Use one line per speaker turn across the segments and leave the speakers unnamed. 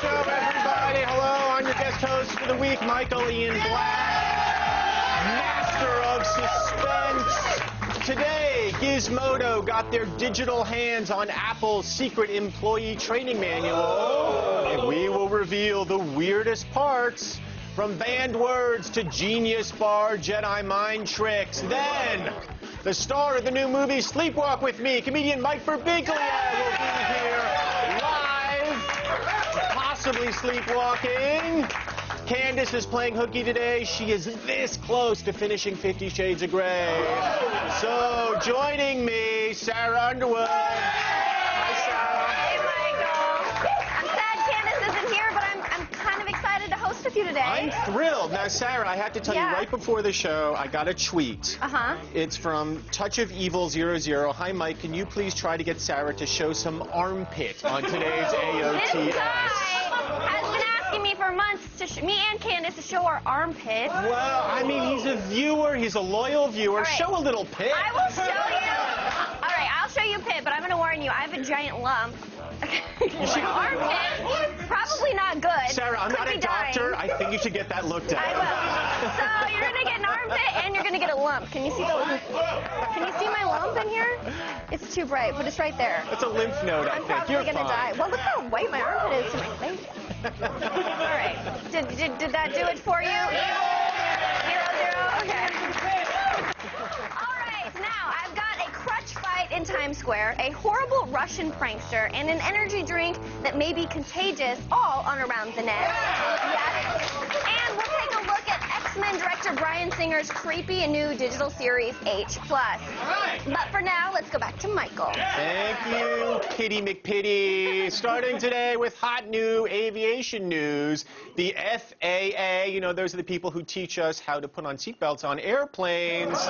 show, everybody. Hello, I'm your guest host for the week, Michael Ian Black, master of suspense. Today, Gizmodo got their digital hands on Apple's secret employee training manual, and we will reveal the weirdest parts, from banned words to genius bar Jedi mind tricks. Then, the star of the new movie Sleepwalk with Me, comedian Mike Forbiglia, will be here live, possibly sleepwalking. Candace is playing hooky today. She is this close to finishing 50 Shades of Grey. So, joining me, Sarah Underwood. Hi, Sarah.
Hey, Michael. I'm sad Candace isn't here, but I'm kind of excited to host with you today.
I'm thrilled. Now, Sarah, I have to tell you, right before the show, I got a tweet. It's from Touch of Evil 00. Hi, Mike. Can you please try to get Sarah to show some armpit on today's AOTS?
This guy has been asking me for months, me and Candace, to show our armpit.
Well, I mean, he's a viewer. He's a loyal viewer.
Right.
Show a little pit.
I will show you. All right, I'll show you pit, but I'm going to warn you, I have a giant lump. Armpit, probably not good.
Sarah, I'm not a doctor. I think you should get that looked at.
I will. So you're going to get an armpit and you're going to get a lump. Can you see my lump in here? It's too bright. Put it right there.
It's a lymph node, I
I'm
think.
probably
You're
going to die. Well, look how white my armpit is to my face. All right. Did that do it for you? 0, 0? Okay. All right. Now, I've got a crutch fight in Times Square, a horrible Russian prankster, and an energy drink that may be contagious, all on Around the Net. Yes. And we'll take a look at X-Men director Bryan Singer's creepy and new digital series, H+. But for now, let's go back to Michael.
Thank you, Kitty McPitty. Starting today with hot new aviation news. The FAA, you know, those are the people who teach us how to put on seatbelts on airplanes.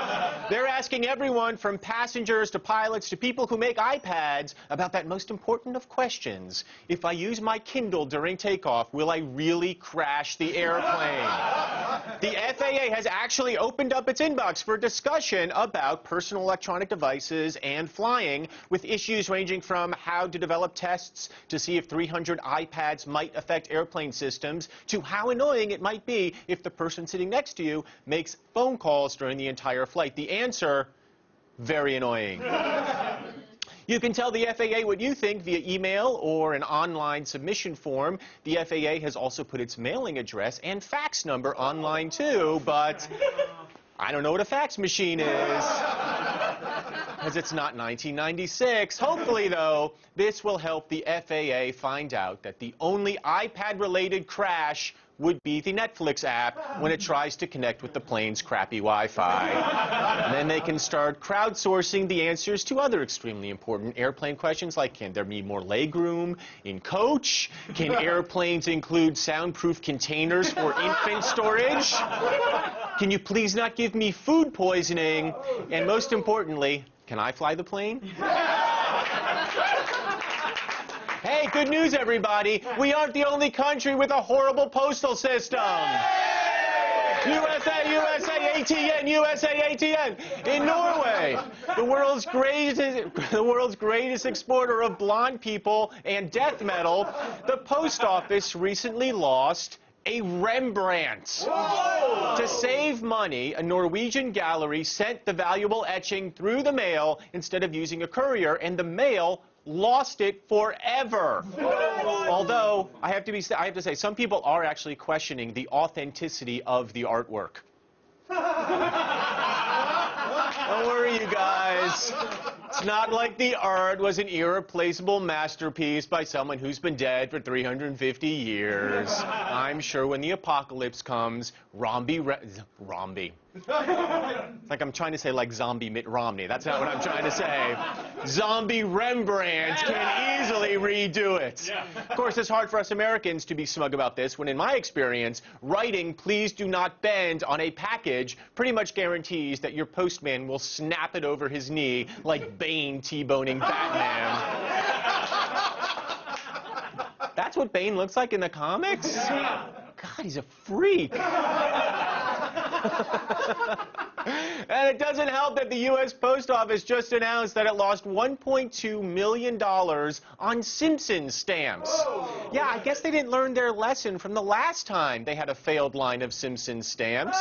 They're asking everyone from passengers to pilots to people who make iPads about that most important of questions. If I use my Kindle during takeoff, will I really crash the airplane? The FAA has actually opened up its inbox for discussion about personal electronic devices and flying, with issues ranging from how to develop tests to see if 300 iPads might affect airplane systems, to how annoying it might be if the person sitting next to you makes phone calls during the entire flight. The answer, very annoying. You can tell the FAA what you think via email or an online submission form. The FAA has also put its mailing address and fax number online too, but I don't know what a fax machine is, because it's not 1996. Hopefully, though, this will help the FAA find out that the only iPad-related crash would be the Netflix app when it tries to connect with the plane's crappy Wi-Fi. And then they can start crowdsourcing the answers to other extremely important airplane questions, like, can there be more legroom in coach? Can airplanes include soundproof containers for infant storage? Can you please not give me food poisoning? And most importantly, can I fly the plane? Hey, good news, everybody. We aren't the only country with a horrible postal system. USA, USA, ATN, USA, ATN. In Norway, the world's greatest exporter of blonde people and death metal, the post office recently lost a Rembrandt. Whoa! To save money, a Norwegian gallery sent the valuable etching through the mail instead of using a courier, and the mail lost it forever. Whoa! Although, I have to say, some people are actually questioning the authenticity of the artwork. Don't worry, you guys. It's not like the art was an irreplaceable masterpiece by someone who's been dead for 350 years. I'm sure when the apocalypse comes, Romney. Like I'm trying to say like zombie Mitt Romney. That's not what I'm trying to say. Zombie Rembrandt can easily redo it. Of course, it's hard for us Americans to be smug about this when, in my experience, writing "please do not bend" on a package pretty much guarantees that your postman will snap it over his knee like Bane T-boning Batman. That's what Bane looks like in the comics? God, he's a freak. And it doesn't help that the U.S. Post Office just announced that it lost $1.2 million on Simpsons stamps.
Whoa.
Yeah, I guess they didn't learn their lesson from the last time they had a failed line of Simpsons stamps.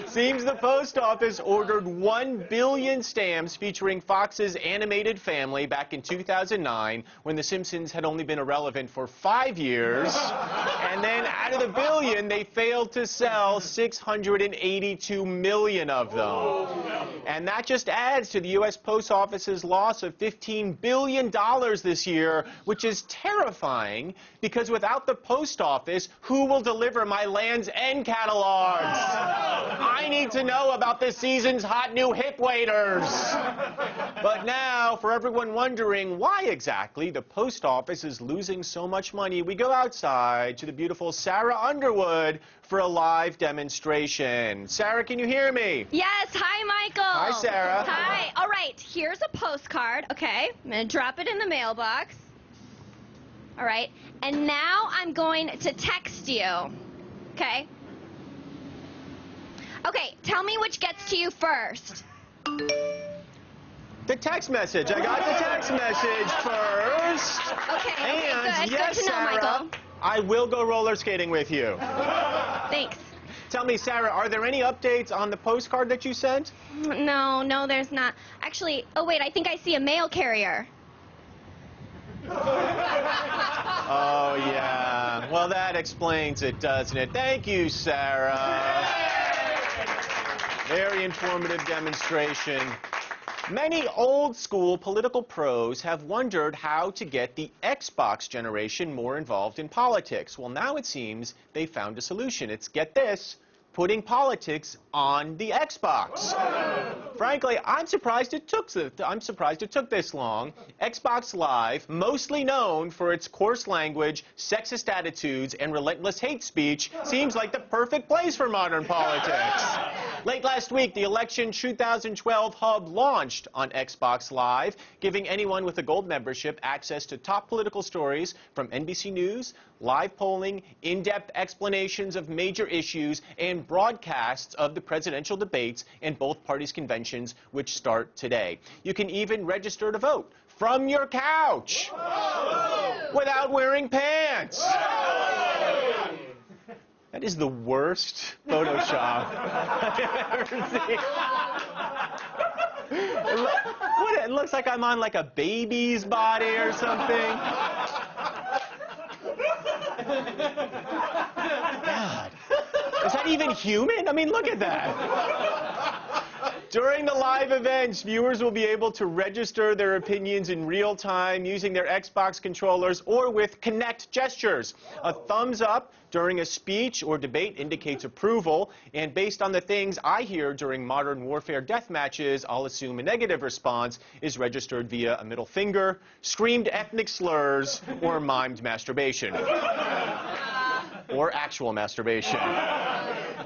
Seems the Post Office ordered 1 billion stamps featuring Fox's animated family back in 2009 when The Simpsons had only been irrelevant for 5 years. And then out of the billion, they failed to sell 682 million of them. And that just adds to the U.S. Post Office's loss of $15 billion this year, which is terrifying because without the Post Office, who will deliver my Land's End catalogs? I need to know about this season's hot new hip waders. But now, for everyone wondering why exactly the Post Office is losing so much money, we go outside to the beautiful Sarah Underwood for a live demonstration. Sarah, can you hear me?
Yes, hi, Michael.
Hi, Sarah.
Hi. All right, here's a postcard. Okay, I'm going to drop it in the mailbox. All right, and now I'm going to text you. Okay? Okay, tell me which gets to you first.
The text message. I got the text message first.
Okay,
And
good.
yes,
Good to know,
Sarah,
Michael.
I will go roller skating with you.
Thanks.
Tell me, Sarah, are there any updates on the postcard that you sent?
No, there's not. Actually, oh wait, I think I see a mail carrier.
Oh, yeah. Well, that explains it, doesn't it? Thank you, Sarah. Very informative demonstration. Many old-school political pros have wondered how to get the Xbox generation more involved in politics. Well, now it seems they found a solution. It's, get this, putting politics on the Xbox. Frankly, I'm surprised it took this long. Xbox Live, mostly known for its coarse language, sexist attitudes, and relentless hate speech, seems like the perfect place for modern politics. Late last week, the Election 2012 Hub launched on Xbox Live, giving anyone with a gold membership access to top political stories from NBC News, live polling, in-depth explanations of major issues, and broadcasts of the presidential debates and both parties' conventions, which start today. You can even register to vote from your couch without wearing pants. That is the worst Photoshop I've ever seen. It looks like I'm on like a baby's body or something. God. Is that even human? I mean, look at that. During the live events, viewers will be able to register their opinions in real time using their Xbox controllers or with Kinect gestures. A thumbs up during a speech or debate indicates approval, and based on the things I hear during Modern Warfare death matches, I'll assume a negative response is registered via a middle finger, screamed ethnic slurs, or mimed masturbation. Or actual masturbation.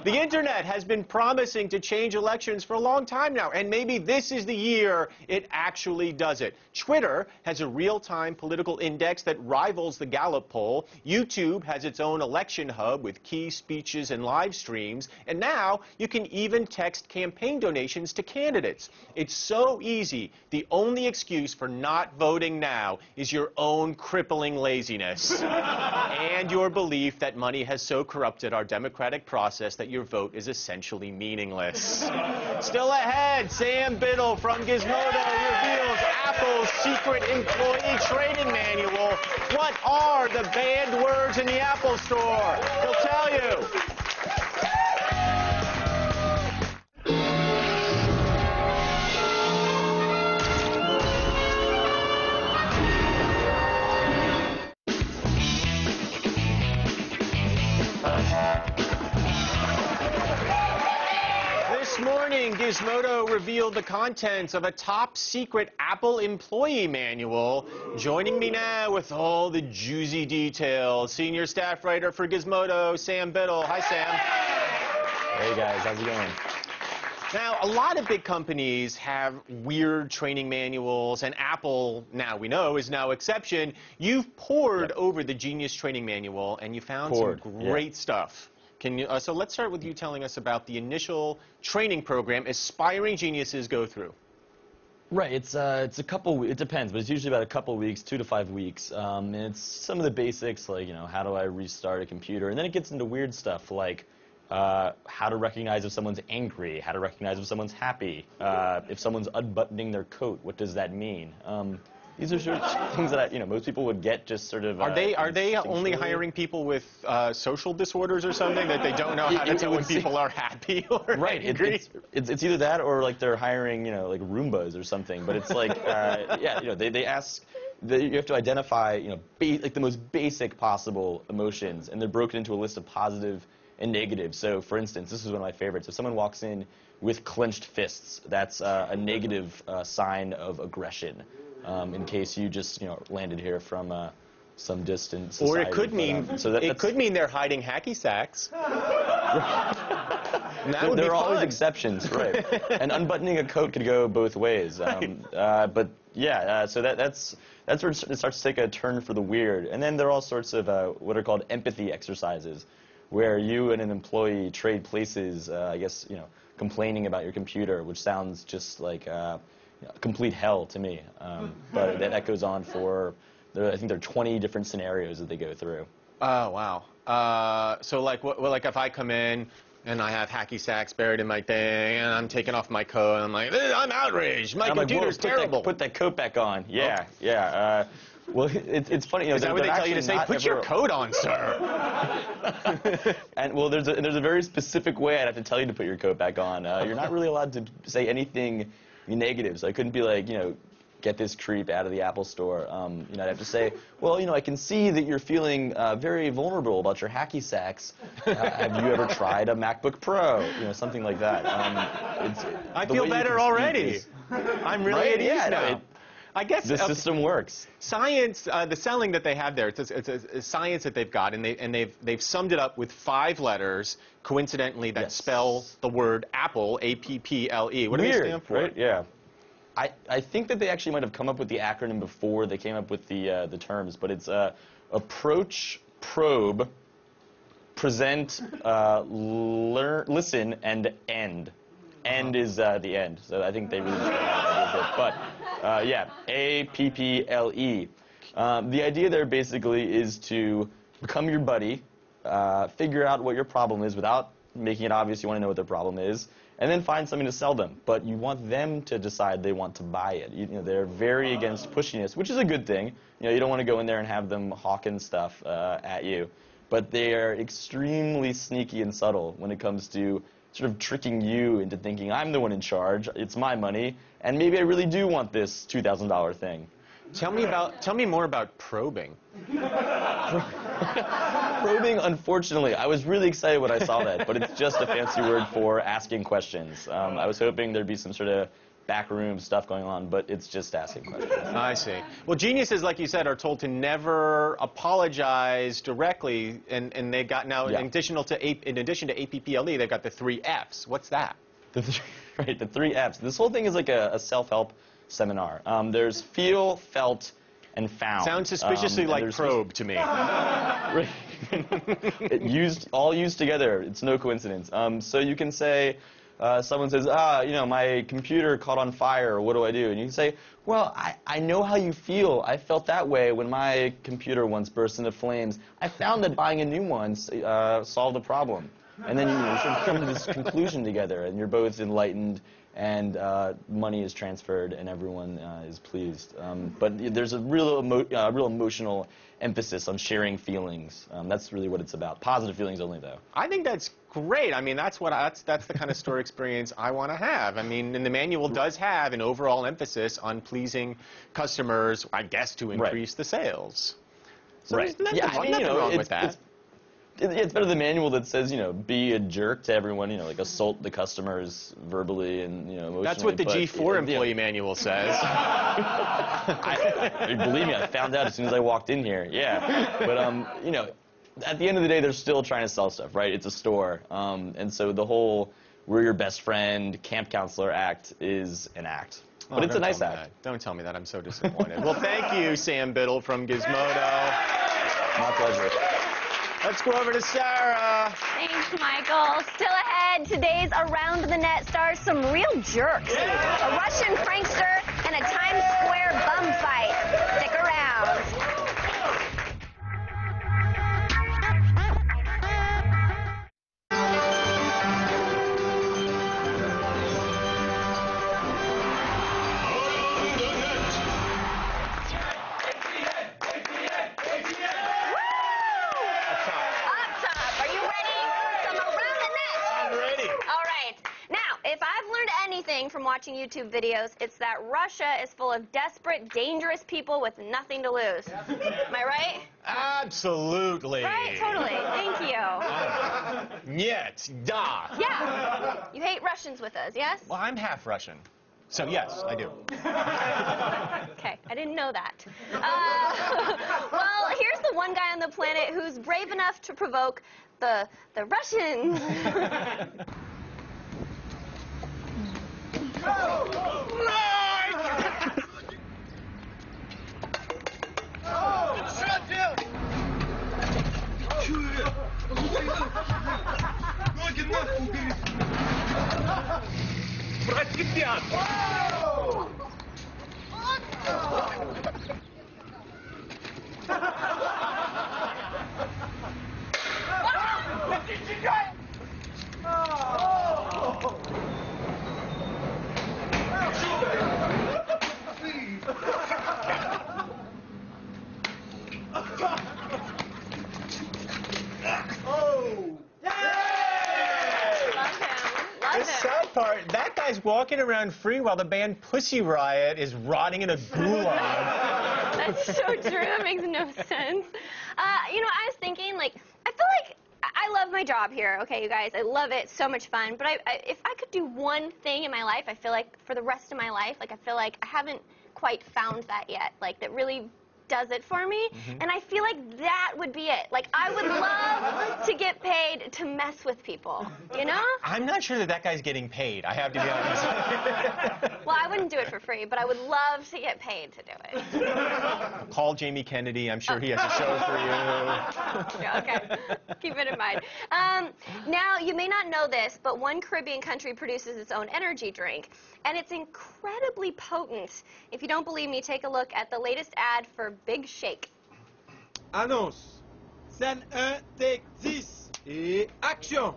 The internet has been promising to change elections for a long time now, and maybe this is the year it actually does it. Twitter has a real-time political index that rivals the Gallup poll. YouTube has its own election hub with key speeches and live streams. And now you can even text campaign donations to candidates. It's so easy. The only excuse for not voting now is your own crippling laziness and your belief that money has so corrupted our democratic process that your vote is essentially meaningless. Still ahead, Sam Biddle from Gizmodo reveals Apple's secret employee training manual. What are the banned words in the Apple Store? He'll tell you. This morning, Gizmodo revealed the contents of a top-secret Apple employee manual. Joining me now with all the juicy details, senior staff writer for Gizmodo, Sam Biddle. Hi, Sam.
Hey, guys. How's it going?
Now, a lot of big companies have weird training manuals, and Apple, now we know, is no exception. You've pored over the Genius training manual, and you found some great stuff. Can you, so let's start with you telling us about the initial training program aspiring geniuses go through.
Right, it's a couple, it depends, but it's usually about a couple weeks, 2 to 5 weeks. And it's some of the basics, like, how do I restart a computer? And then it gets into weird stuff, like how to recognize if someone's angry, how to recognize if someone's happy, if someone's unbuttoning their coat, what does that mean? These are sort of things that most people would get just sort of.
Are they only hiring people with social disorders or something that they don't know how to tell when people are happy or angry?
It's either that or like they're hiring like Roombas or something. But it's like they ask. You have to identify like the most basic possible emotions, and they're broken into a list of positive and negative. So, for instance, this is one of my favorites. If someone walks in with clenched fists, that's a negative sign of aggression. In case you just landed here from some distant society.
Or it could mean could mean they're hiding hacky sacks.
There are always exceptions, right? And unbuttoning a coat could go both ways. But yeah, so that's where it starts to take a turn for the weird. And then there are all sorts of what are called empathy exercises, where you and an employee trade places. I guess complaining about your computer, which sounds just like complete hell to me. But that goes on for, I think there are 20 different scenarios that they go through.
Oh, wow. So like if I come in and I have hacky sacks buried in my thing and I'm taking off my coat and I'm like, I'm outraged. My computer's terrible.
Put that coat back on. Yeah, yeah. Well, it's funny.
Is that what they tell you to say? Put your coat on, sir.
And well, there's a very specific way I'd have to tell you to put your coat back on. You're not really allowed to say anything negative, so I couldn't be like, get this creep out of the Apple store. I'd have to say, well, I can see that you're feeling very vulnerable about your hacky sacks. Have you ever tried a MacBook Pro? Something like that.
I feel better already. I'm really at ease now. I guess
the system works.
Science, the selling that they have there, it's a science that they've got, and they've summed it up with 5 letters, coincidentally, that spell the word Apple, A-P-P-L-E. What do they stand for?
Right? Yeah. I think that they actually might have come up with the acronym before they came up with the terms, but it's approach, probe, present, listen, and end. End is the end, so I think they really just a little bit. But yeah, A-P-P-L-E. The idea there basically is to become your buddy, figure out what your problem is without making it obvious you want to know what their problem is, and then find something to sell them. But you want them to decide they want to buy it. They're very against pushiness, which is a good thing. You don't want to go in there and have them hawking stuff at you. But they are extremely sneaky and subtle when it comes to sort of tricking you into thinking, I'm the one in charge, it's my money, and maybe I really do want this $2,000 thing.
Tell me more about probing.
Probing, unfortunately, I was really excited when I saw that, but it's just a fancy word for asking questions. I was hoping there'd be some sort of backroom stuff going on, but it's just asking questions.
I see. Well, geniuses, like you said, are told to never apologize directly, and they've got now, in addition to APPLE, they've got the 3 Fs. What's that?
The 3 Fs. This whole thing is like a self-help seminar. There's feel, felt, and found.
Sounds suspiciously like probe to me.
All used together. It's no coincidence. So you can say, someone says, my computer caught on fire, what do I do? And you can say, well, I know how you feel. I felt that way when my computer once burst into flames. I found that buying a new one solved the problem. And then you sort of come to this conclusion together, and you're both enlightened, and money is transferred, and everyone is pleased. But there's a real emotional emphasis on sharing feelings. That's really what it's about. Positive feelings only, though.
I think that's great. I mean, that's the kind of store experience I want to have. I mean, and the manual does have an overall emphasis on pleasing customers, I guess, to increase the sales. So there's nothing wrong with that.
It's better than the manual that says, be a jerk to everyone, like assault the customers verbally and, emotionally.
That's what the G4 employee manual says.
Believe me, I found out as soon as I walked in here. Yeah. But, at the end of the day, they're still trying to sell stuff, right? It's a store. And so the whole we're your best friend, camp counselor act is an act. But it's a nice act.
Don't tell me that. I'm so disappointed. Well, thank you, Sam Biddle from Gizmodo.
My pleasure.
Let's go over to Sarah.
Thanks, Michael. Still ahead, today's Around the Net stars some real jerks. A Russian prankster and a Times Square bum fight. Stick around. From watching YouTube videos, it's that Russia is full of desperate, dangerous people with nothing to lose. Am I right?
Absolutely.
Right, totally. Thank you.
Нет, да.
Yeah. You hate Russians with us, yes?
Well, I'm half Russian, so yes, I do.
Okay, I didn't know that. Well, here's the one guy on the planet who's brave enough to provoke the Russians.
The sad part, that guy's walking around free while the band Pussy Riot is rotting in a gulag.
That's so true. That makes no sense. You know, I was thinking, like, I feel like I love my job here, okay, you guys? I love it. So much fun. But if I could do one thing in my life, I feel like for the rest of my life, like, I feel like I haven't quite found that yet, like, that really does it for me, and I feel like that would be it. Like, I would love to get paid to mess with people, you know?
I'm not sure that guy's getting paid, I have to be honest.
Well, I wouldn't do it for free, but I would love to get paid to do it.
Call Jamie Kennedy, I'm sure he has a show for you.
Yeah, okay, keep it in mind. Now, you may not know this, but one Caribbean country produces its own energy drink, and it's incredibly potent. If you don't believe me, take a look at the latest ad for Big Shake.
Annonce. Scène 1, take 10. Et action.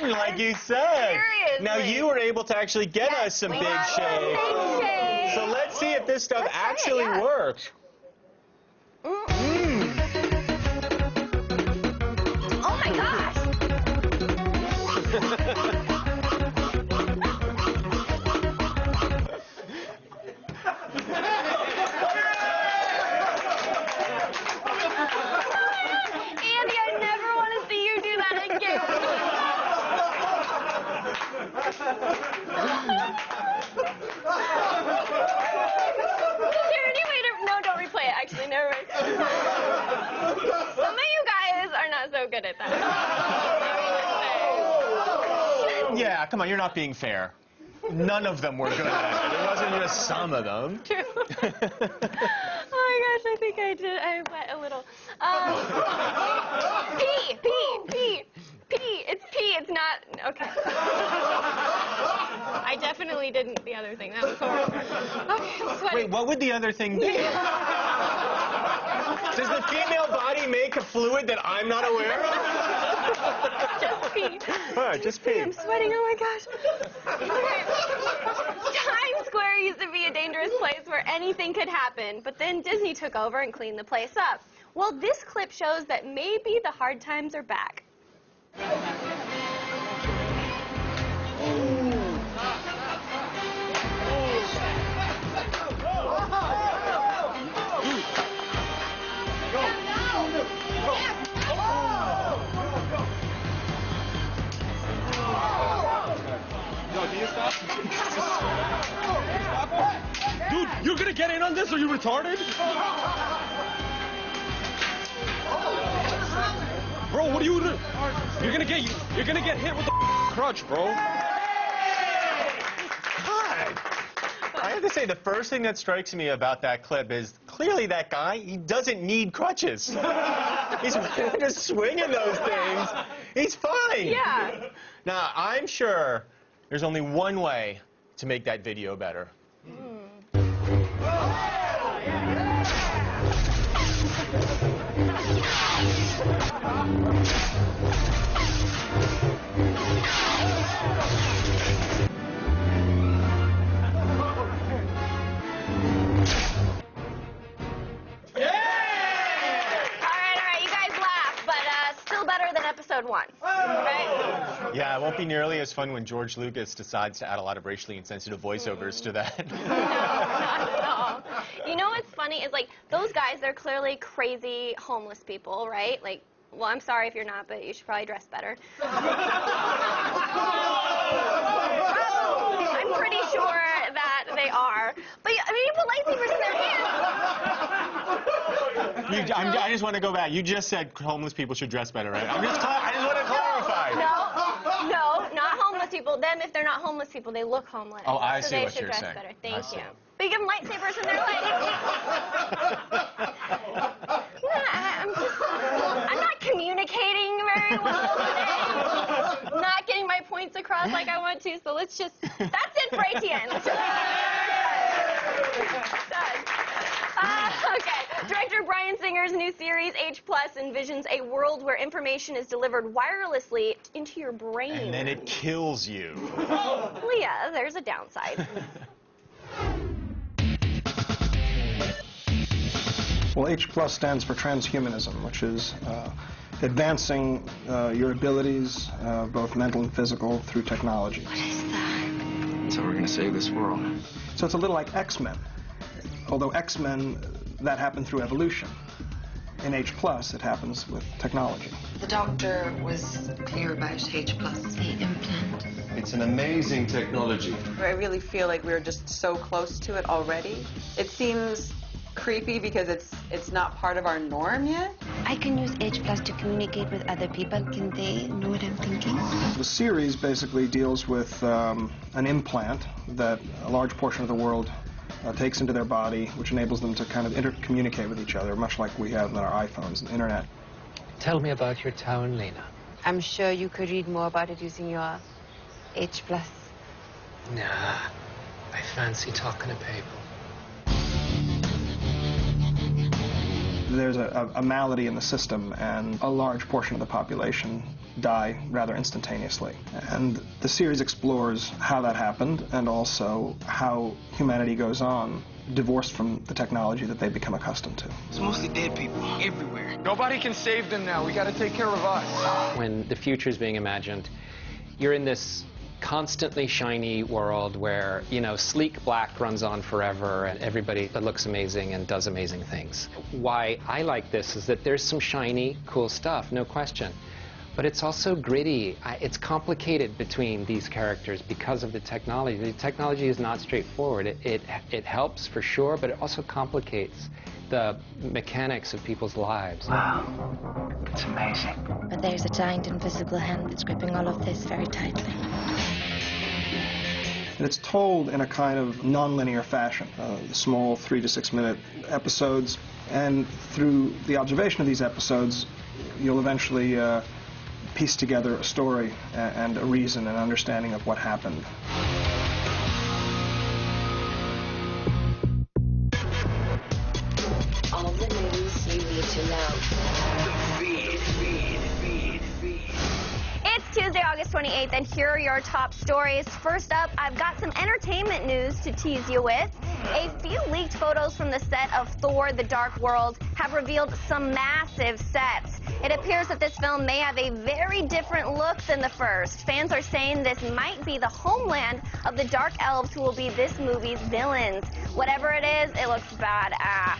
Like you said.
Seriously.
Now you were able to actually get us some Big Shake.
Big Shake.
So let's see if this stuff actually
yeah.
works.
Oh my gosh. Andy, I never want to see you do that again. Is there any way to... No, don't replay it. Actually, never mind. Some of you guys are not so good at that.
Yeah, come on, you're not being fair. None of them were good at it. It wasn't just some of them.
True. Oh my gosh, I think I did. I wet a little. Pee. It's pee. It's not. Okay. I definitely didn't the other thing. That was horrible. Okay, I'm sweating.
Wait, what would the other thing be? Does the female body make a fluid that I'm not aware of?
Just pee.
All right, just pee.
I'm sweating. Oh my gosh. Okay. Times Square used to be a dangerous place where anything could happen, but then Disney took over and cleaned the place up. Well, this clip shows that maybe the hard times are back.
No, do you Dude, you're gonna get in on this? Are you retarded? Bro, what are you doing? You're gonna get hit with the crutch, bro.
God. I have to say, the first thing that strikes me about that clip is clearly that guy, he doesn't need crutches. He's just swinging those things. He's fine.
Yeah.
Now, I'm sure there's only one way to make that video better.
Episode 1. Right?
Yeah, it won't be nearly as fun when George Lucas decides to add a lot of racially insensitive voiceovers to that.
No, not at all. You know what's funny is, like, those guys, they're clearly crazy homeless people, right? Like, well, I'm sorry if you're not, but you should probably dress better. I'm pretty sure that they are. But, I mean, you put lightsabers in their hands.
I just want to go back. You just said homeless people should dress better, right? I just want to clarify.
No, not homeless people. Them, if they're not homeless people, they look homeless.
Oh, I
so
see
they
what
should
you're
dress
saying.
better. Thank you. But you give them lightsabers and they're like, I'm not communicating very well today. Not getting my points across like I want to. So let's just. That's it for ATN. Let's just. Done. Okay. Director Bryan Singer's new series, H+, envisions a world where information is delivered wirelessly into your brain.
And then it kills you.
Well, yeah, there's a downside.
Well, H+ stands for transhumanism, which is advancing your abilities, both mental and physical, through technology.
What is that?
That's how we're going to save this world.
So it's a little like X-Men, although X-Men, that happened through evolution. In H+, it happens with technology.
The doctor was clear about H+, the implant.
It's an amazing technology.
I really feel like we're just so close to it already. It seems creepy because it's not part of our norm yet.
I can use H+ to communicate with other people. Can they know what I'm thinking?
The series basically deals with an implant that a large portion of the world takes into their body, which enables them to kind of intercommunicate with each other, much like we have on our iPhones and the internet.
Tell me about your town, Lena.
I'm sure you could read more about it using your H+.
Nah, I fancy talking to people.
There's a malady in the system, and a large portion of the population die rather instantaneously. And the series explores how that happened and also how humanity goes on, divorced from the technology that they've become accustomed to.
It's mostly dead people everywhere.
Nobody can save them now. We got to take care of us.
When the future is being imagined, you're in this constantly shiny world where, you know, sleek black runs on forever and everybody looks amazing and does amazing things. Why I like this is that there's some shiny, cool stuff, no question. But it's also gritty. It's complicated between these characters because of the technology. The technology is not straightforward. It helps for sure, but it also complicates the mechanics of people's lives.
Wow, it's amazing.
But there's a giant invisible hand that's gripping all of this very tightly.
And it's told in a kind of non-linear fashion, small 3 to 6 minute episodes, and through the observation of these episodes, you'll eventually piece together a story and a reason and understanding of what happened.
All the news you need to know.
It's Tuesday, August 28th, and here are your top stories. First up, I've got some entertainment news to tease you with. A few leaked photos from the set of Thor: The Dark World have revealed some massive sets. It appears that this film may have a very different look than the first. Fans are saying this might be the homeland of the Dark Elves, who will be this movie's villains. Whatever it is, it looks badass.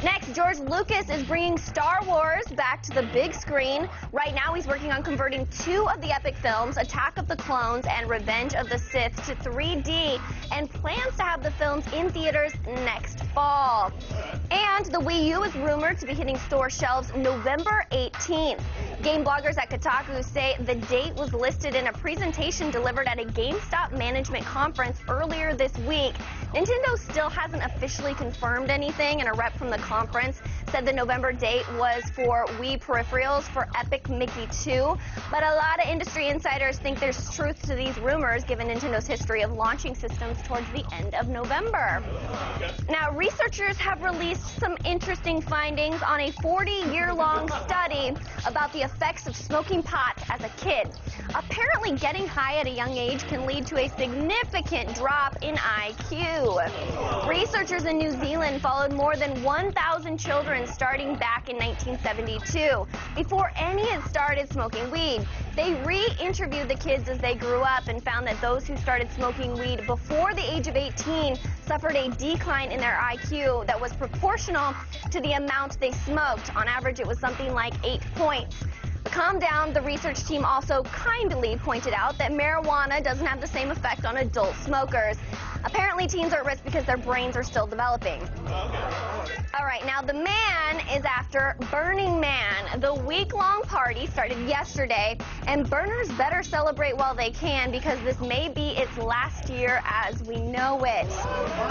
Next, George Lucas is bringing Star Wars back to the big screen. Right now, he's working on converting 2 of the epic films, Attack of the Clones and Revenge of the Sith, to 3D, and plans to have the films in theaters next fall. And the Wii U is rumored to be hitting store shelves November 18th. Game bloggers at Kotaku say the date was listed in a presentation delivered at a GameStop management conference earlier this week. Nintendo still hasn't officially confirmed anything, and a rep from the conference said the November date was for Wii peripherals for Epic Mickey 2, but a lot of industry insiders think there's truth to these rumors given Nintendo's history of launching systems towards the end of November. Now, researchers have released some interesting findings on a 40-year-long study about the effects of smoking pot as a kid. Apparently, getting high at a young age can lead to a significant drop in IQ. Researchers in New Zealand followed more than 1,000 children starting back in 1972. Before any had started smoking weed, they re-interviewed the kids as they grew up and found that those who started smoking weed before the age of 18 suffered a decline in their IQ that was proportional to the amount they smoked. On average, it was something like 8 points. Calm down, the research team also kindly pointed out that marijuana doesn't have the same effect on adult smokers. Apparently, teens are at risk because their brains are still developing. All right, now the man is after Burning Man. The week-long party started yesterday, and burners better celebrate while they can because this may be its last year as we know it.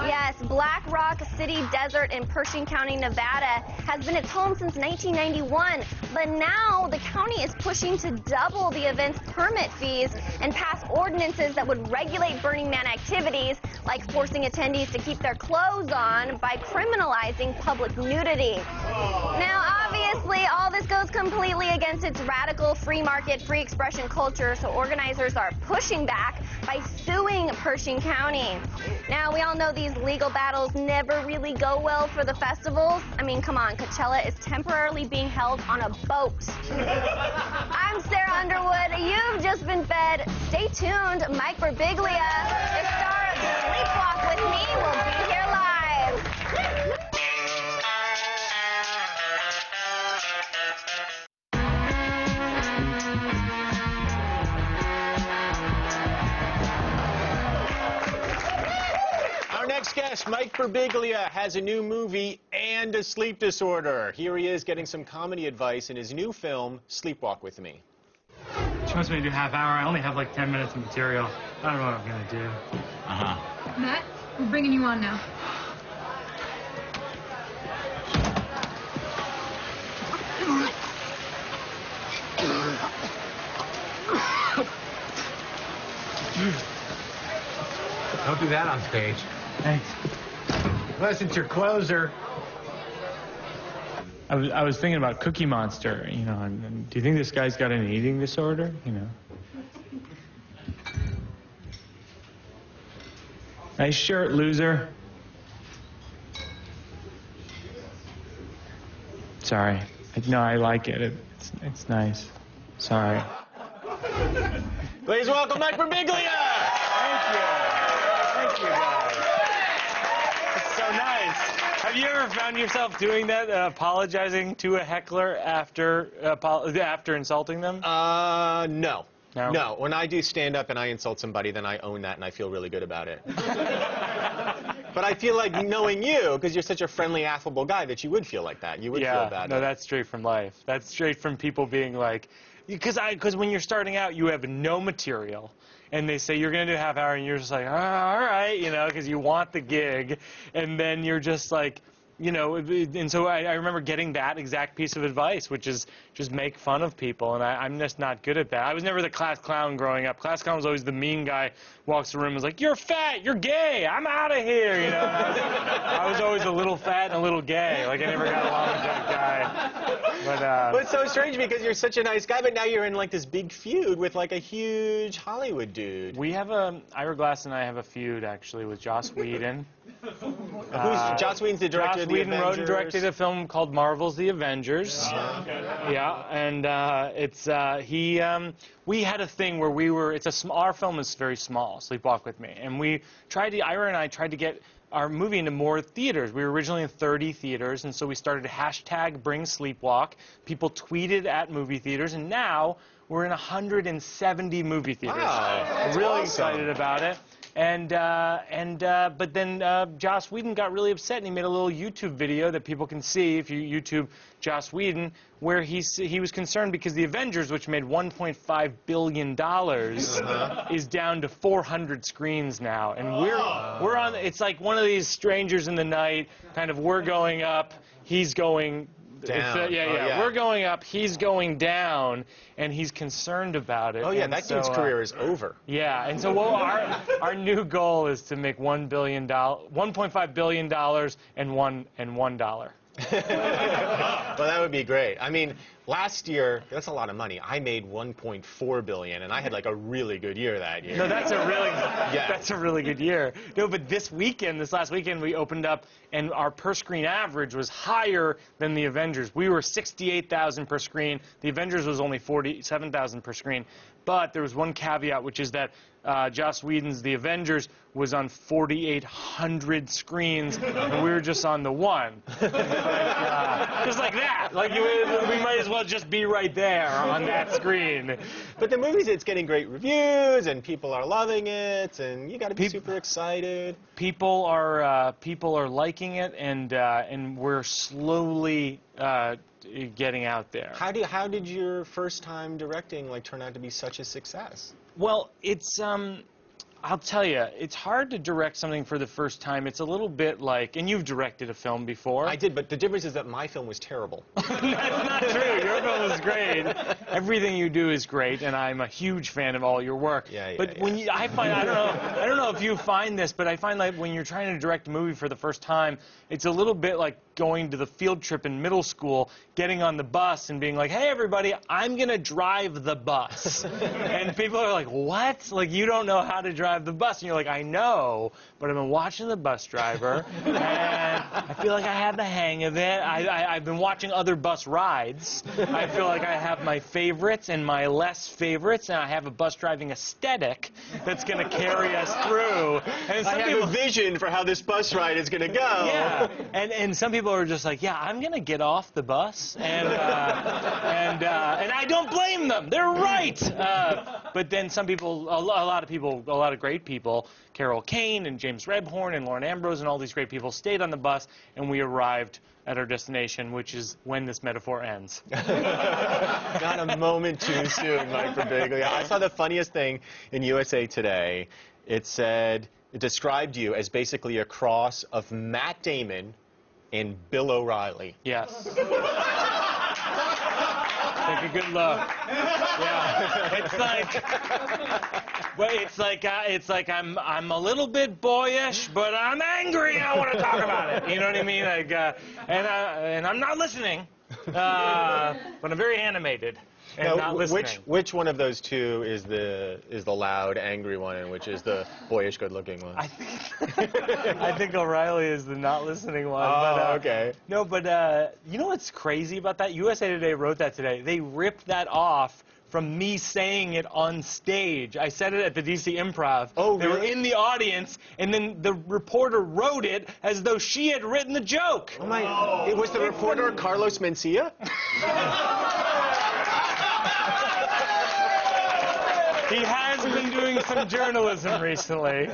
Yes, Black Rock City Desert in Pershing County, Nevada has been its home since 1991, but now the county is pushing to double the event's permit fees and pass ordinances that would regulate Burning Man activities, like forcing attendees to keep their clothes on by criminalizing public nudity. Now, obviously, all this goes completely against its radical free market, free expression culture, so organizers are pushing back by suing Pershing County. Now, we all know these legal battles never really go well for the festivals. I mean, come on, Coachella is temporarily being held on a boat. I'm Sarah Underwood. You've just been fed. Stay tuned. Mike Forbiglia, the star of Sleepwalk with Me, will be here live.
Our next guest, Mike Forbiglia, has a new movie and a sleep disorder. Here he is getting some comedy advice in his new film, Sleepwalk with Me.
She wants me to do half hour. I only have like 10 minutes of material. I don't know what I'm going to do.
Matt, we're bringing you on now.
Don't do that on stage.
Thanks.
Unless it's your closer.
I was thinking about Cookie Monster, you know, and do you think this guy's got an eating disorder, you know? Nice shirt, loser. Sorry. No, I like it. It's nice. Sorry.
Please welcome Mike Forbiglia!
Thank you, guys. It's so nice. Have you ever found yourself doing that, apologizing to a heckler after insulting them?
No.
No?
No. When I do stand-up and I insult somebody, then I own that and I feel really good about it. But I feel like knowing you, because you're such a friendly, affable guy, that you would feel like that. You would feel bad.
No, that's straight from life. That's straight from people being like, because when you're starting out, you have no material. And they say, you're going to do a half hour, and you're just like, all right, you know, because you want the gig. And then you're just like, you know, and so I remember getting that exact piece of advice, which is just make fun of people, and I'm just not good at that. I was never the class clown growing up. Class clown was always the mean guy, walks the room and was like, you're fat, you're gay, I'm out of here, you know. I was always a little fat and a little gay. Like, I never got along with that guy.
But it's so strange because you're such a nice guy, but now you're in like this big feud with like a huge Hollywood dude.
We have Ira Glass and I have a feud actually with Joss Whedon.
Joss Whedon's the director of the
Joss Whedon wrote and
Avengers.
directed a film called Marvel's The Avengers. Yeah, and we had a thing where our film is very small, Sleepwalk With Me, and Ira and I tried to get our movie into more theaters. We were originally in 30 theaters, and so we started #BringSleepwalk. People tweeted at movie theaters, and now we're in 170 movie theaters.
Wow,
Really
awesome.
excited about it. But then Joss Whedon got really upset, and he made a little YouTube video that people can see if you YouTube Joss Whedon, where he was concerned because the Avengers, which made $1.5 billion, is down to 400 screens now, and we're on. It's like one of these strangers in the night. Kind of, we're going up, he's going
down.
We're going up, he's going down, and he's concerned about it.
Oh yeah,
and
that
so,
dude's career is over.
Yeah, and so our new goal is to make $1.5 billion and $1.
Well, that would be great. I mean, last year, that's a lot of money. I made $1.4 billion, and I had like a really good year that year.
No, that's a really good year. No, but this last weekend, we opened up, and our per-screen average was higher than the Avengers. We were 68,000 per screen. The Avengers was only 47,000 per screen. But there was one caveat, which is that Joss Whedon's The Avengers was on 4,800 screens, and we were just on the one. Just like that. Like we might as well just be right there on that screen.
But the movie's, it's getting great reviews, and people are loving it, and you got to be super excited.
People are liking it, and we're slowly getting out there.
How did your first time directing turn out to be such a success?
Well, it's I'll tell you, it's hard to direct something for the first time. It's a little bit like, and you've directed a film before.
I did, but the difference is that my film was terrible.
That's not true. Your film is great. Everything you do is great, and I'm a huge fan of all your work. But when I don't know if you find this, but I find like when you're trying to direct a movie for the first time, it's a little bit like going to the field trip in middle school, getting on the bus and being like, hey, everybody, I'm going to drive the bus. And people are like, what? Like, you don't know how to drive the bus. And you're like, I know, but I've been watching the bus driver, and I feel like I have the hang of it. I've been watching other bus rides. I feel like I have my favorites and my less favorites, and I have a bus driving aesthetic that's going to carry us through. And
I have a vision for how this bus ride is going to go.
Yeah, and some people are just like, yeah, I'm going to get off the bus, and I don't blame them. They're right. But then some people, a lot of great people, Carol Kane and James Rebhorn and Lauren Ambrose and all these great people stayed on the bus, and we arrived at our destination, which is when this metaphor ends.
Not a moment too soon, Mike Forbiglia. I saw the funniest thing in USA Today. It described you as basically a cross of Matt Damon and Bill O'Reilly.
Yes. Take a good look. Yeah. It's like I'm a little bit boyish, but I'm angry and I want to talk about it. You know what I mean? Like, and I'm not listening, but I'm very animated. And not listening.
Which one of those two is the loud, angry one, and which is the boyish, good-looking one?
I think O'Reilly is the not listening one.
Oh,
but,
okay.
No, but you know what's crazy about that? USA Today wrote that today. They ripped that off from me saying it on stage. I said it at the DC Improv.
Oh,
They were in the audience, and then the reporter wrote it as though she had written the joke.
Oh my! It was the reporter Carlos Mencia?
He has been doing some journalism recently.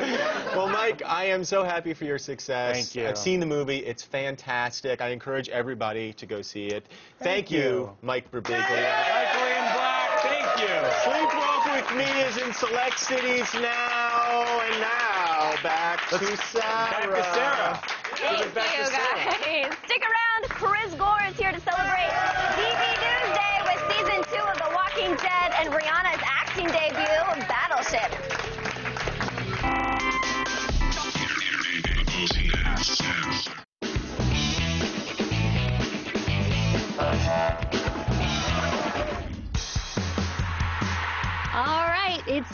Well, Mike, I am so happy for your success.
Thank you.
I've seen the movie. It's fantastic. I encourage everybody to go see it. Thank you, Mike Forbiglia.
Michael Ian Black, thank you.
Sleepwalk With Me is in select cities now. And now, back to Sarah.
Back to Sarah.
Thank you, guys. Stick around. Chris Gore is here to celebrate TV Newsday with Season 2 of The Walking Dead and Rihanna's acting debut, Battleship.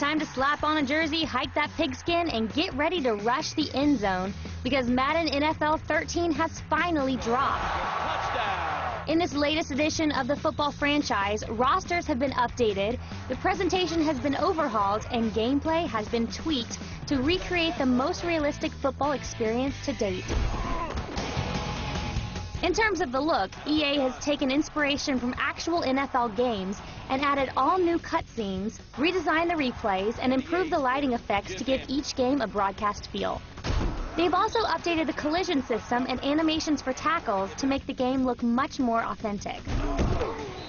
time to slap on a jersey, hike that pigskin, and get ready to rush the end zone because Madden NFL 13 has finally dropped. In this latest edition of the football franchise, rosters have been updated, the presentation has been overhauled, and gameplay has been tweaked to recreate the most realistic football experience to date. In terms of the look, EA has taken inspiration from actual NFL games and added all new cutscenes, redesigned the replays, and improved the lighting effects to give each game a broadcast feel. They've also updated the collision system and animations for tackles to make the game look much more authentic.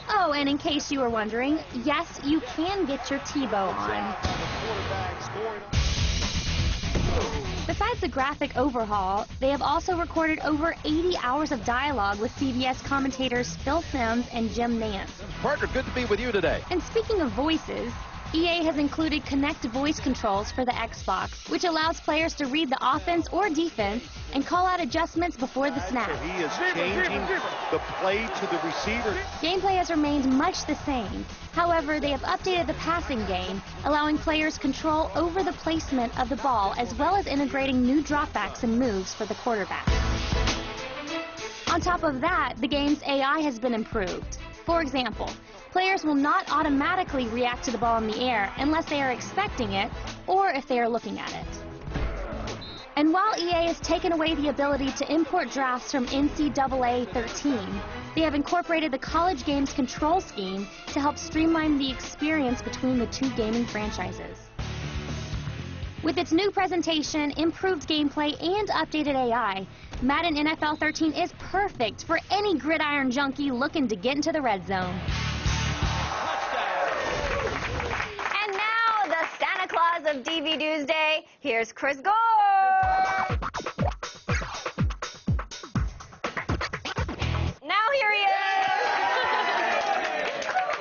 Oh, and in case you were wondering, yes, you can get your TiVo on. Besides the graphic overhaul, they have also recorded over 80 hours of dialogue with CBS commentators Phil Simms and Jim Nantz.
Parker, good to be with you today.
And speaking of voices, EA has included Connect voice controls for the Xbox, which allows players to read the offense or defense and call out adjustments before the snap.
He is changing the play to the receiver.
Gameplay has remained much the same. However, they have updated the passing game, allowing players control over the placement of the ball as well as integrating new dropbacks and moves for the quarterback. On top of that, the game's AI has been improved. For example, players will not automatically react to the ball in the air unless they are expecting it or if they are looking at it. And while EA has taken away the ability to import drafts from NCAA 13, they have incorporated the college games control scheme to help streamline the experience between the two gaming franchises. With its new presentation, improved gameplay, and updated AI, Madden NFL 13 is perfect for any gridiron junkie looking to get into the red zone.
And now, the Santa Claus of DV Tuesday, here's Chris Gore. Now here he is.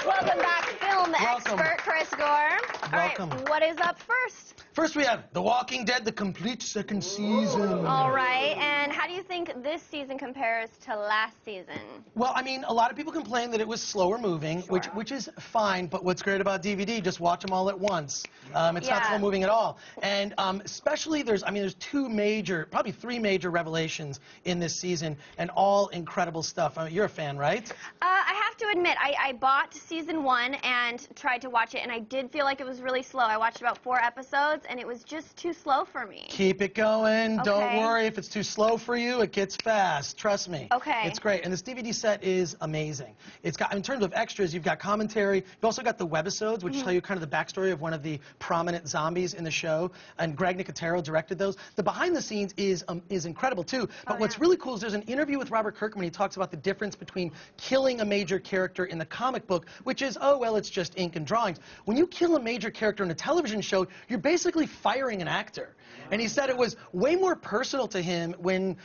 Welcome back, film expert Chris Gore. All right, what is up first?
First, we have The Walking Dead, the complete second season.
All right, and how do you think this season compares to last season?
Well, I mean, a lot of people complain that it was slower moving, which is fine, but what's great about DVD, just watch them all at once. It's not slow moving at all. And especially there's two major, probably three major revelations in this season, and all incredible stuff. I mean, you're a fan, right?
I have to admit, I bought season 1 and tried to watch it, and I did feel like it was really slow. I watched about 4 episodes, and it was just too slow for me.
Keep it going.
Okay.
Don't worry. If it's too slow for you, it gets fast. Trust me.
Okay.
It's great. And this DVD set is amazing. It's got, in terms of extras, you've got commentary. You've also got the webisodes, which tell you kind of the backstory of one of the prominent zombies in the show. And Greg Nicotero directed those. The behind the scenes is incredible, too. But what's really cool is there's an interview with Robert Kirkman. He talks about the difference between killing a major character in the comic book, which is, oh, well, it's just ink and drawings. When you kill a major character in a television show, you're basically firing an actor. And he said it was way more personal to him when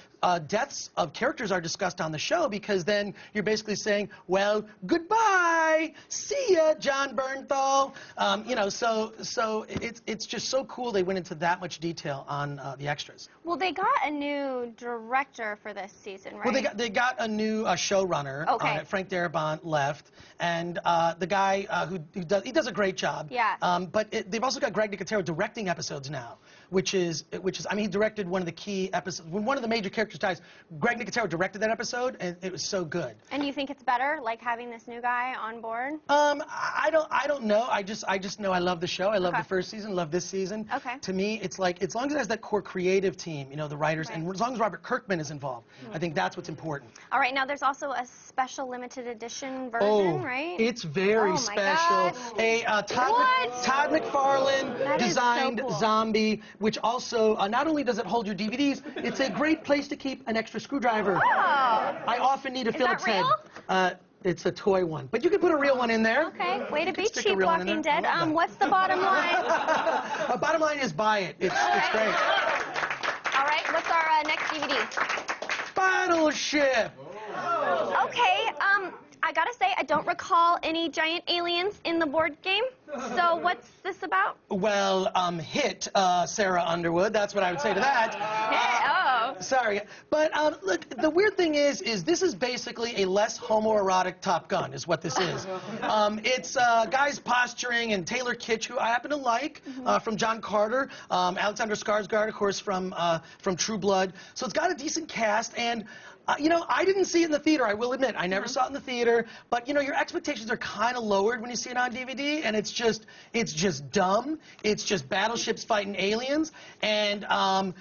deaths of characters are discussed on the show, because then you're basically saying, well, goodbye, see ya, John Bernthal. You know, so it's just so cool they went into that much detail on the extras.
Well, they got a new director for this season, right?
Well, they got a new showrunner.
Okay.
Frank Darabont left, and the guy who does a great job.
Yeah.
But they've also got Greg Nicotero directing episodes now, which is I mean, he directed one of the key episodes when one of the major characters dies. Greg Nicotero directed that episode, and it was so good.
And you think it's better, like having this new guy on board?
I don't know. I just know I love the show. I love the first season. Love this season.
Okay.
To me, it's like as long as it has that core creative team, you know, the writers, and as long as Robert Kirkman is involved, I think that's what's important.
All right. Now there's also a special limited edition version, right?
It's very special. Todd McFarlane designed Zombie, which also not only does it hold your DVDs, it's a great place to keep an extra screwdriver.
Oh.
I often need a Phillips head. It's a toy one, but you can put a real one in there.
Okay, way to be cheap, Walking Dead. What's the bottom line?
The bottom line is buy it. It's great.
All right, what's our next DVD?
Battleship.
Okay, I gotta say, I don't recall any giant aliens in the board game. So what's this about?
Well, hit Sarah Underwood. That's what I would say to that. Sorry, but look, the weird thing is this is basically a less homoerotic Top Gun, is what this is. It's guys posturing, and Taylor Kitsch, who I happen to like, from John Carter, Alexander Skarsgård, of course, from True Blood. So it's got a decent cast, and you know, I didn't see it in the theater, I will admit. I never saw it in the theater, but you know, your expectations are kind of lowered when you see it on DVD, and it's just dumb. It's just battleships fighting aliens, and I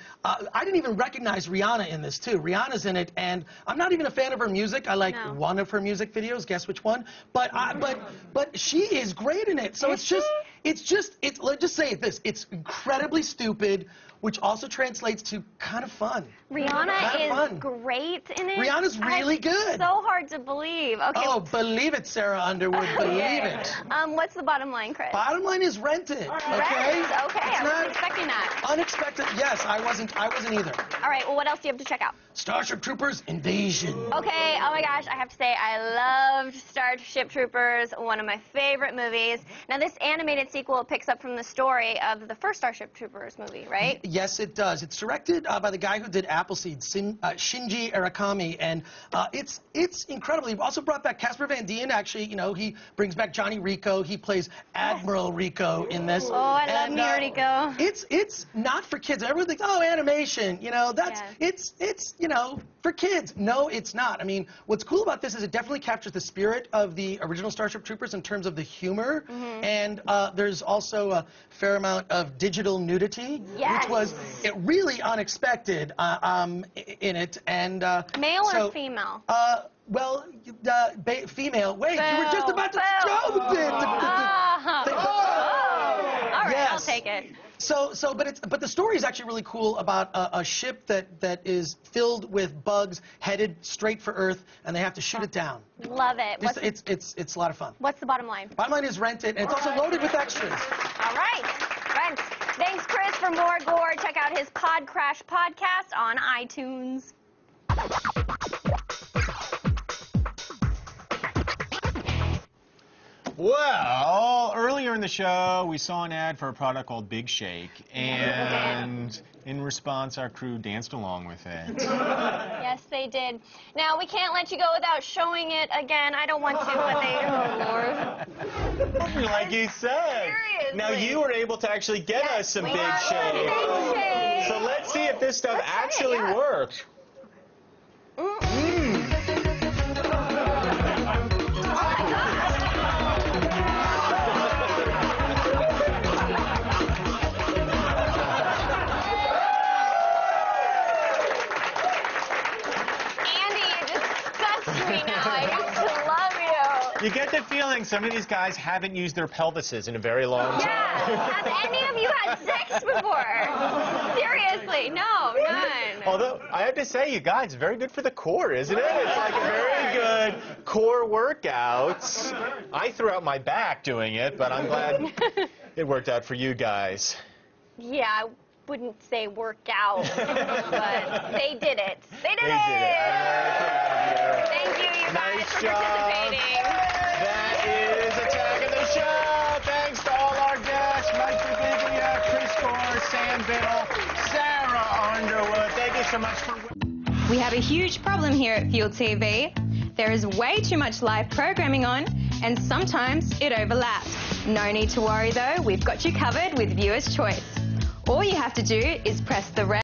didn't even recognize Rihanna in this too. Rihanna's in it, and I'm not even a fan of her music. I like one of her music videos. Guess which one? But she is great in it. So let's just say this. It's incredibly stupid, which also translates to kind of fun.
Rihanna is great in it.
Rihanna's really good.
So hard to believe. Okay.
Oh, believe it, Sarah Underwood. Believe it.
What's the bottom line, Chris?
Bottom line is Rent It. Okay.
Rent. Okay. I wasn't expecting that.
Unexpected. Yes, I wasn't either.
All right. Well, what else do you have to check out?
Starship Troopers Invasion.
Okay. Oh my gosh, I have to say I loved Starship Troopers. One of my favorite movies. Now, this animated sequel picks up from the story of the first Starship Troopers movie, right?
Yes, it does. It's directed by the guy who did Appleseed, Shinji Arakami, and it's incredible. He also brought back Casper Van Dien. Actually, you know, he brings back Johnny Rico. He plays Admiral Rico in this.
Oh, I love Rico.
It's not for kids. Everyone thinks, oh, animation. You know, it's you know, for kids. No, it's not. I mean, what's cool about this is it definitely captures the spirit of the original Starship Troopers in terms of the humor, and there's also a fair amount of digital nudity, which was really unexpected in it. And
male or female?
Well, female. Wait, you were just about to show the bit.
All right, I'll take it.
But the story is actually really cool about a ship that is filled with bugs headed straight for Earth, and they have to shoot it down.
Love it.
It's a lot of fun.
What's the bottom line?
Bottom line is Rent It, and it's also loaded with extras.
All right, Rent. Thanks, Chris. For more gore, check out his Pod Crash podcast on iTunes.
Well, earlier in the show, we saw an ad for a product called Big Shake, and in response, our crew danced along with it.
Yes, they did. Now, we can't let you go without showing it again. I don't want to, but they... Oh, Lord.
Like you said.
Seriously.
Now, you were able to actually get us some Big Shake.
Big Shake.
So let's see if this stuff actually works. You get the feeling some of these guys haven't used their pelvises in a very long time.
Have any of you had sex before? Seriously, no, none.
Although, I have to say, you guys, very good for the core, isn't it? It's like a very good core workout. I threw out my back doing it, but I'm glad it worked out for you guys.
Yeah, I wouldn't say work out, but they did it. They did it! Thank you, you guys, for participating.
That is Attack of the Show. Thanks to all our guests, Mike Forbiglia, Chris Gore, Sam Biddle, Sarah Underwood. Thank you so much for...
We have a huge problem here at Fuel TV. There is way too much live programming on, and sometimes it overlaps. No need to worry though, we've got you covered with Viewer's Choice. All you have to do is press the red